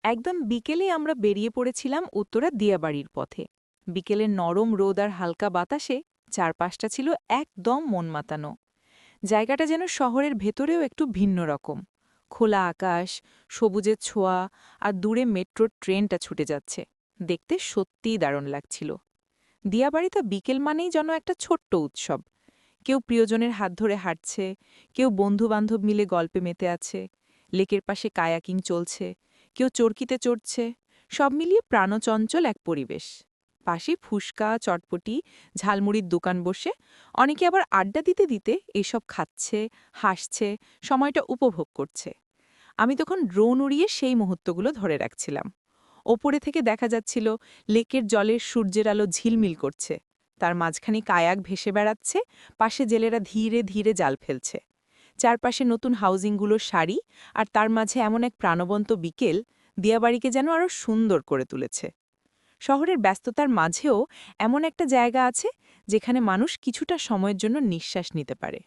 একদম বিকেলে আমরা বেরিয়ে পড়েছিলাম উত্তরা দিয়াবাড়ির পথে। বিকেলের নরম রোদ আর হালকা বাতাসে চারপাশটা ছিল একদম মন মাতানো। জায়গাটা যেন শহরের ভেতরেও একটু ভিন্ন রকম। খোলা আকাশ, সবুজের ছোঁয়া আর দূরে মেট্রোর ট্রেনটা ছুটে যাচ্ছে। দেখতে সত্যিই দারুণ লাগছিল। দিয়াবাড়িতে বিকেল মানেই যেন একটা ছোট্ট উৎসব। কেউ প্রিয়জনের হাত ধরে হাঁটছে, কেউ বন্ধু-বান্ধব মিলে গল্পে মেতে আছে, লেকের পাশে কায়াকিং চলছে, কেউ চরকিতে চড়ছে, সব মিলিয়ে প্রাণচঞ্চল এক পরিবেশ। পাশে ফুসকা, চটপটি, ঝালমুড়ির দোকান বসে অনেকে আবার আড্ডা দিতে দিতে এসব খাচ্ছে, হাসছে, সময়টা উপভোগ করছে। আমি তখন ড্রোন উড়িয়ে সেই মুহূর্তগুলো ধরে রাখছিলাম। ওপরে থেকে দেখা যাচ্ছিল লেকের জলের সূর্যের আলো ঝিলমিল করছে, তার মাঝখানে কায়াক ভেসে বেড়াচ্ছে, পাশে জেলেরা ধীরে ধীরে জাল ফেলছে। চারপাশে নতুন হাউজিংগুলোর সারি, আর তার মাঝে এমন এক প্রাণবন্ত বিকেল দিয়াবাড়িকে যেন আরও সুন্দর করে তুলেছে। শহরের ব্যস্ততার মাঝেও এমন একটা জায়গা আছে যেখানে মানুষ কিছুটা সময়ের জন্য নিঃশ্বাস নিতে পারে।